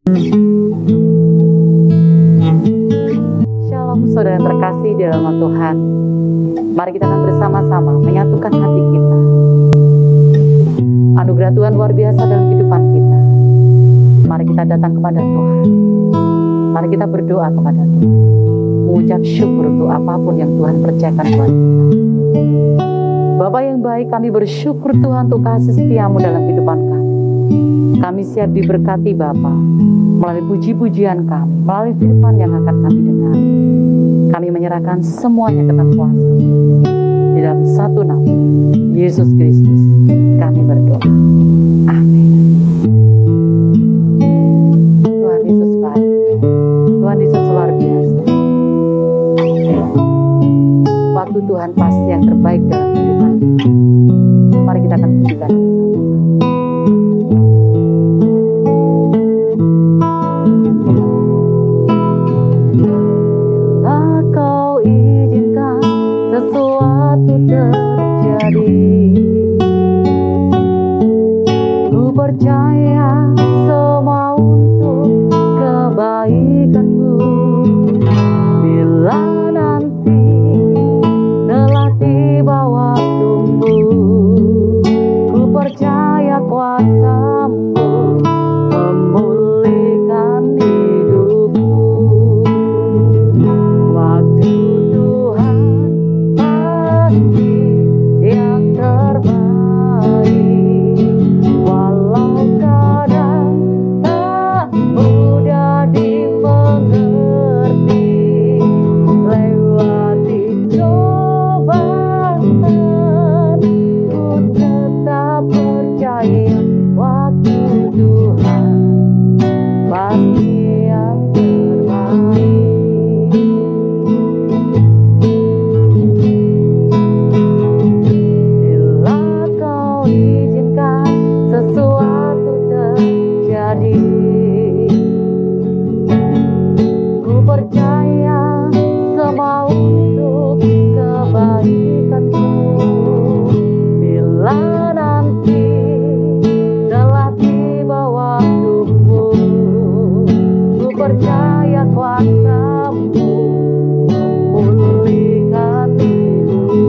Shalom saudara yang terkasih di dalam Tuhan. Mari kita akan bersama-sama menyatukan hati kita. Anugerah Tuhan luar biasa dalam kehidupan kita. Mari kita datang kepada Tuhan. Mari kita berdoa kepada Tuhan, mengucap syukur untuk apapun yang Tuhan percayakan kepada kita. Bapa yang baik, kami bersyukur Tuhan untuk kasih setiamu dalam kehidupan kami. Kami siap diberkati Bapa melalui puji-pujian kami, melalui firman yang akan kami dengar. Kami menyerahkan semuanya ke dalam kuasa di dalam satu nama Yesus Kristus kami berdoa. Amin. Tuhan Yesus baik. Tuhan Yesus luar biasa. Waktu Tuhan pasti yang terbaik dalam kehidupan kita. Mari kita akan pujikan bersama-sama. Sesuatu terjadi, ku percaya semua untuk kebaikanmu. Bila nanti telah tiba waktumu, ku percaya kuasa-Mu memulihkan hidupku. Waktu yang terbaik, walau kadang tak mudah dimengerti, lewati cobaan, ku tetap percaya waktu Tuhan pasti yang terbaik. Sesuatu terjadi, ku percaya semua untuk kebaikanmu. Bila nanti telah tiba waktumu, ku percaya kuasa-Mu memulihkan hidupku.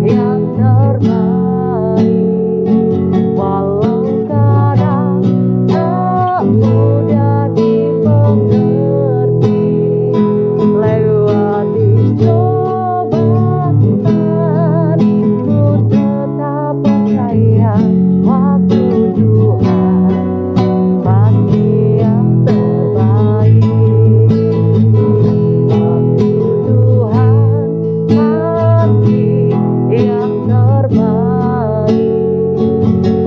Yang terbaik, walau kadang tak mudah dimengerti, lewati cobaan, ku tetap percaya waktu Tuhan pasti yang terbaik. Waktu Tuhan yang terbaik,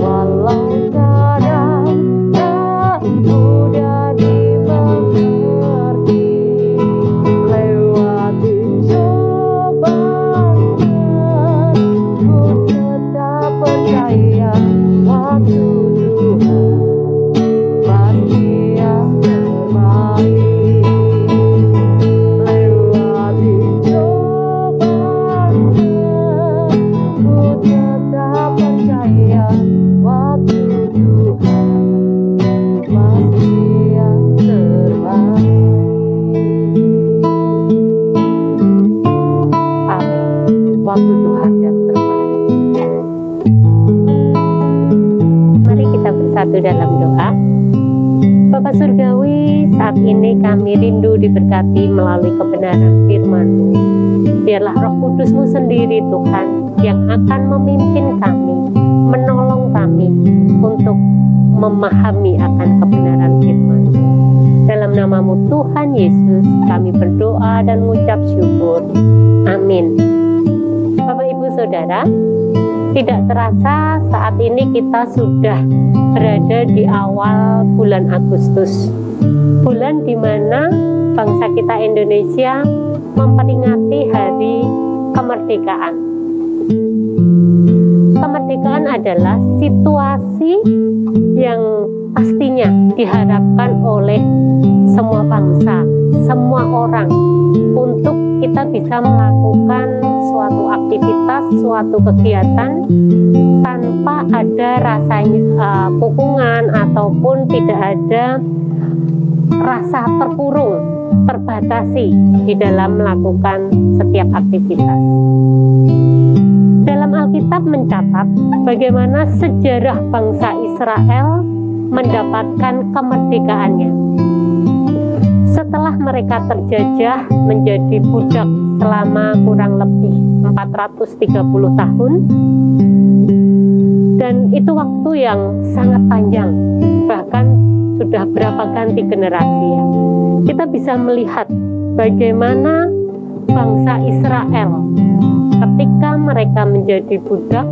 walau kadang tak mudah dimengerti, lewati cobaan, ku tetap percaya waktu Tuhan pasti yang terbaik. Lewati cobaan, ku tetap percaya waktu Tuhan pasti yang terbaik. Amin. Waktu Tuhan yang terbaik. Mari kita bersatu dalam doa. Bapa Surgawi, saat ini kami rindu diberkati melalui kebenaran firman-Mu. Biarlah Roh Kudus-Mu sendiri Tuhan yang akan memimpin kami, menolong kami untuk memahami akan kebenaran firman-Mu. Dalam nama-Mu Tuhan Yesus kami berdoa dan mengucap syukur. Amin. Bapak Ibu Saudara, tidak terasa saat ini kita sudah berada di awal bulan Agustus, bulan di mana bangsa kita Indonesia memperingati hari kemerdekaan. Kemerdekaan adalah situasi yang pastinya diharapkan oleh semua bangsa, semua orang, untuk kita bisa melakukan suatu aktivitas, suatu kegiatan tanpa ada rasanya pukungan ataupun tidak ada rasa terkurung, terbatasi di dalam melakukan setiap aktivitas. Dalam Alkitab mencatat bagaimana sejarah bangsa Israel mendapatkan kemerdekaannya. Setelah mereka terjajah menjadi budak selama kurang lebih 430 tahun, dan itu waktu yang sangat panjang, bahkan sudah berapa ganti generasi ya. Kita bisa melihat bagaimana bangsa Israel ketika mereka menjadi budak,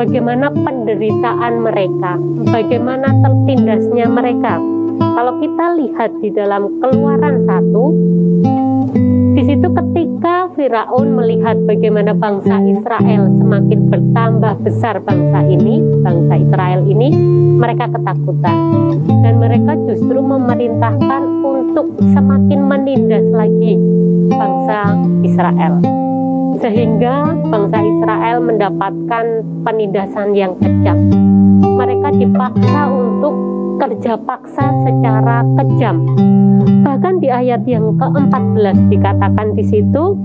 bagaimana penderitaan mereka, bagaimana tertindasnya mereka. Kalau kita lihat di dalam Keluaran 1, di situ ketika Firaun melihat bagaimana bangsa Israel semakin bertambah besar bangsa Israel ini, mereka ketakutan. Dan mereka justru memerintahkan untuk semakin menindas lagi bangsa Israel. Sehingga bangsa Israel mendapatkan penindasan yang kejam. Mereka dipaksa untuk kerja paksa secara kejam. Bahkan di ayat yang ke-14 dikatakan di situ,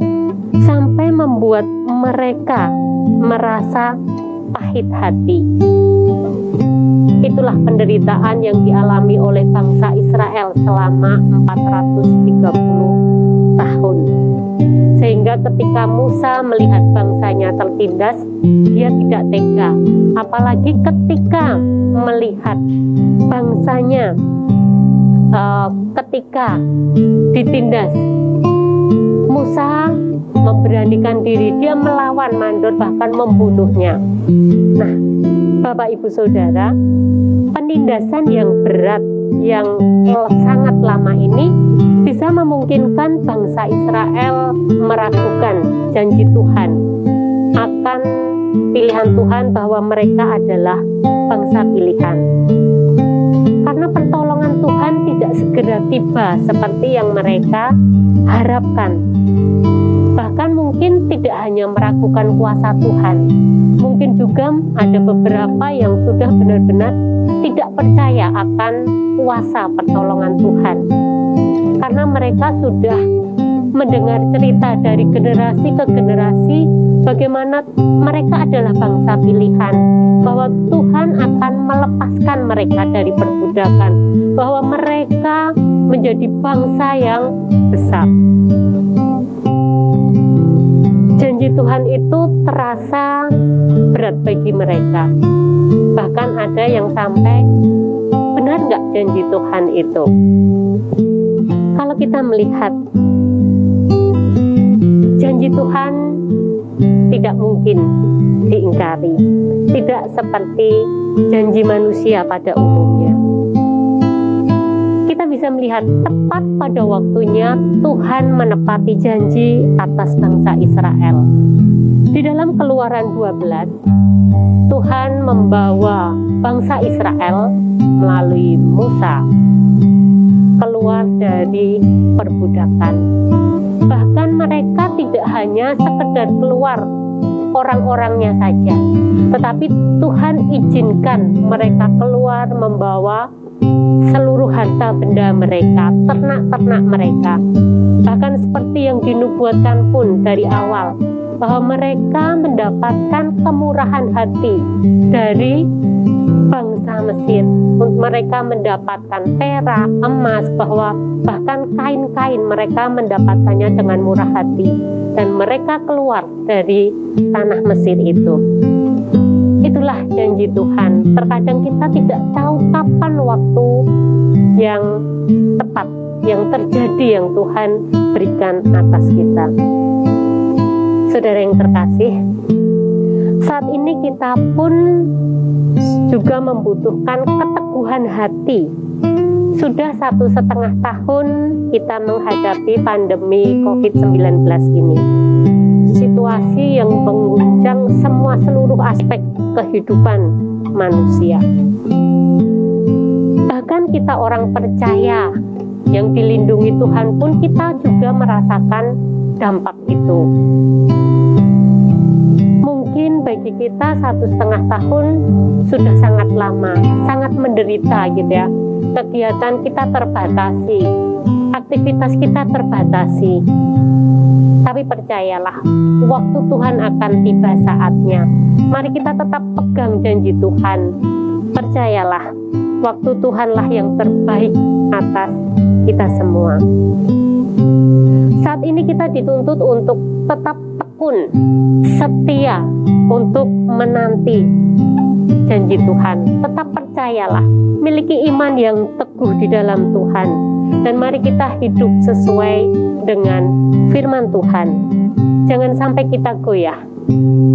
sampai membuat mereka merasa pahit hati. Itulah penderitaan yang dialami oleh bangsa Israel selama 430 tahun. Sehingga ketika Musa melihat bangsanya tertindas, dia tidak tega. Apalagi ketika melihat bangsanya ketika ditindas, Musa memberanikan diri, dia melawan, mandor, bahkan membunuhnya. Nah, Bapak Ibu Saudara, penindasan yang berat, yang sangat lama ini bisa memungkinkan bangsa Israel meragukan janji Tuhan akan pilihan Tuhan bahwa mereka adalah bangsa pilihan. Karena pertolongan Tuhan tidak segera tiba seperti yang mereka harapkan. Bahkan mungkin tidak hanya meragukan kuasa Tuhan, mungkin juga ada beberapa yang sudah benar-benar tidak percaya akan kuasa pertolongan Tuhan. Karena mereka sudah mendengar cerita dari generasi ke generasi bagaimana mereka adalah bangsa pilihan, bahwa Tuhan akan melepaskan mereka dari perbudakan, bahwa mereka menjadi bangsa yang besar. Janji Tuhan itu terasa berat bagi mereka. Bahkan ada yang sampai, benar nggak janji Tuhan itu? Kalau kita melihat janji Tuhan tidak mungkin diingkari, tidak seperti janji manusia pada umumnya. Kita bisa melihat tepat pada waktunya Tuhan menepati janji atas bangsa Israel. Di dalam Keluaran 12, Tuhan membawa bangsa Israel melalui Musa keluar dari perbudakan. Bahkan mereka tidak hanya sekedar keluar orang-orangnya saja, tetapi Tuhan izinkan mereka keluar membawa seluruh harta benda mereka, ternak-ternak mereka. Bahkan seperti yang dinubuatkan pun dari awal, bahwa mereka mendapatkan kemurahan hati dari bangsa Mesir. Mereka mendapatkan perak, emas, bahwa bahkan kain-kain mereka mendapatkannya dengan murah hati. Dan mereka keluar dari tanah Mesir itu. Itulah janji Tuhan. Terkadang kita tidak tahu kapan waktu yang tepat, yang terjadi, yang Tuhan berikan atas kita. Saudara yang terkasih, saat ini kita pun juga membutuhkan keteguhan hati. Sudah 1,5 tahun kita menghadapi pandemi COVID-19 ini. Situasi yang mengguncang seluruh aspek kehidupan manusia. Bahkan kita orang percaya yang dilindungi Tuhan pun kita juga merasakan dampak itu. mungkin bagi kita 1,5 tahun sudah sangat lama, sangat menderita gitu ya. Kegiatan kita terbatasi, aktivitas kita terbatasi. Tapi percayalah, waktu Tuhan akan tiba saatnya. Mari kita tetap pegang janji Tuhan. Percayalah, waktu Tuhanlah yang terbaik atas kita semua. Saat ini kita dituntut untuk tetap tekun, setia untuk menanti janji Tuhan. Tetap percayalah, miliki iman yang teguh di dalam Tuhan. Dan mari kita hidup sesuai dengan firman Tuhan. Jangan sampai kita goyah.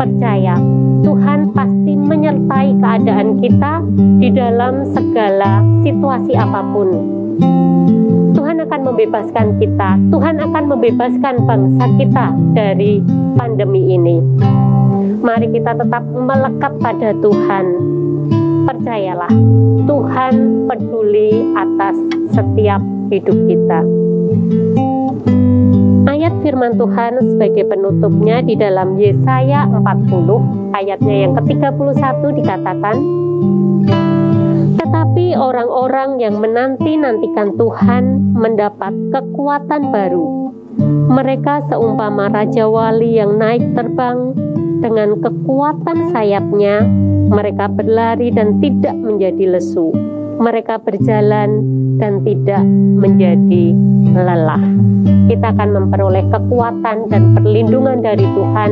Percaya, Tuhan pasti menyertai keadaan kita di dalam segala situasi apapun. Tuhan akan membebaskan kita, Tuhan akan membebaskan bangsa kita dari pandemi ini. Mari kita tetap melekat pada Tuhan. Percayalah, Tuhan peduli atas setiap hidup kita. Ayat firman Tuhan sebagai penutupnya di dalam Yesaya 40 ayatnya yang ke-31 dikatakan, tetapi orang-orang yang menanti-nantikan Tuhan mendapat kekuatan baru. Mereka seumpama raja wali yang naik terbang, dengan kekuatan sayapnya mereka berlari dan tidak menjadi lesu. Mereka berjalan dan tidak menjadi lelah. Kita akan memperoleh kekuatan dan perlindungan dari Tuhan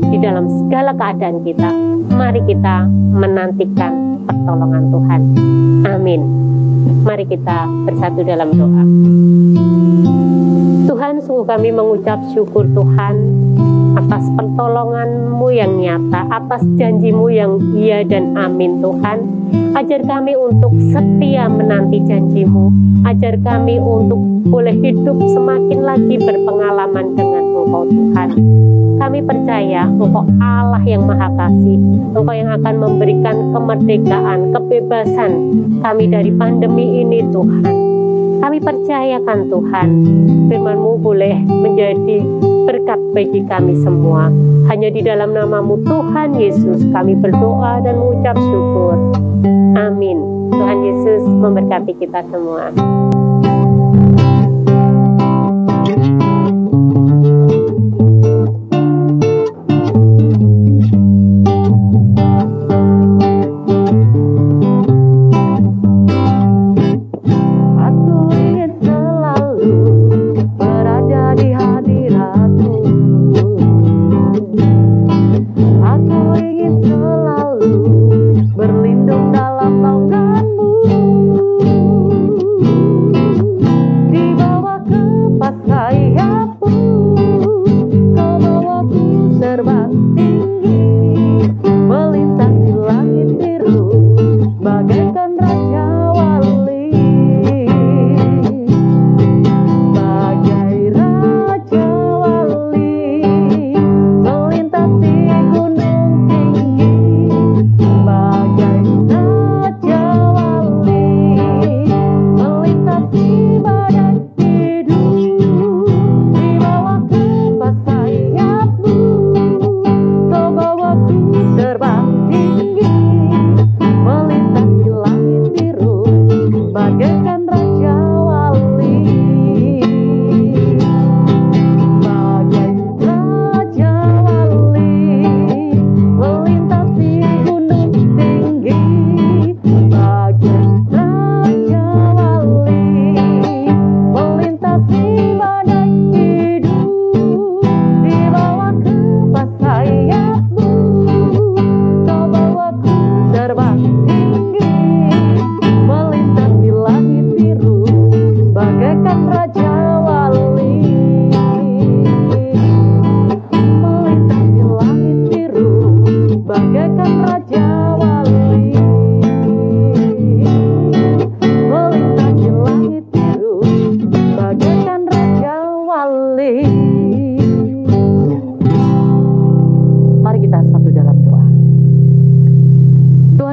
di dalam segala keadaan kita. Mari kita menantikan pertolongan Tuhan. Amin. Mari kita bersatu dalam doa. Tuhan, sungguh kami mengucap syukur Tuhan atas pertolongan-Mu yang nyata, atas janji-Mu yang iya dan amin Tuhan. Ajar kami untuk setia menanti janji-Mu. Ajar kami untuk boleh hidup semakin lagi berpengalaman dengan Engkau Tuhan. Kami percaya Engkau Allah yang Maha Kasih, Engkau yang akan memberikan kemerdekaan, kebebasan kami dari pandemi ini Tuhan. Kami percayakan Tuhan, firman-Mu boleh menjadi berkat bagi kami semua. Hanya di dalam nama-Mu Tuhan Yesus kami berdoa dan mengucap syukur. Amin. Tuhan Yesus memberkati kita semua.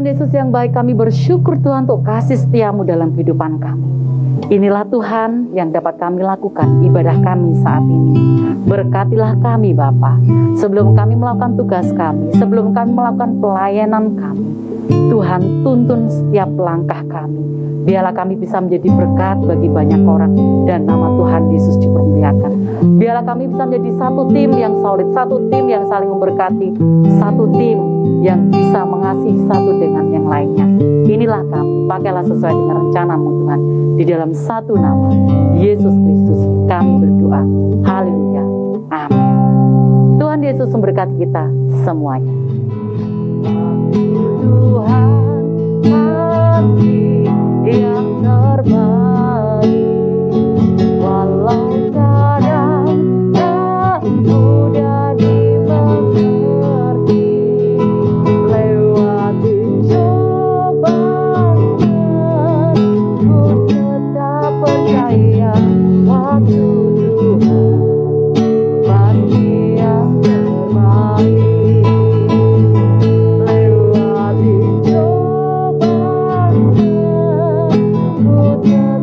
Yesus yang baik, kami bersyukur Tuhan untuk kasih setia-Mu dalam kehidupan kami. Inilah Tuhan yang dapat kami lakukan ibadah kami saat ini. Berkatilah kami Bapa, sebelum kami melakukan tugas kami, sebelum kami melakukan pelayanan kami. Tuhan, tuntun setiap langkah kami. Biarlah kami bisa menjadi berkat bagi banyak orang dan nama Tuhan Yesus dipermuliakan. Biarlah kami bisa menjadi satu tim yang solid, satu tim yang saling memberkati, satu tim yang bisa mengasihi satu dengan yang lainnya. Inilah kami, pakailah sesuai dengan rencana-Mu Tuhan. Di dalam satu nama, Yesus Kristus, kami berdoa. Haleluya. Amin. Tuhan Yesus memberkati kita semuanya. Tuhan pasti yang terbaik, walau kadang tak mudah dimengerti. Lewati cobaan, ku tetap percaya waktu Tuhan pasti yang terbaik. Lewati cobaan, ku tetap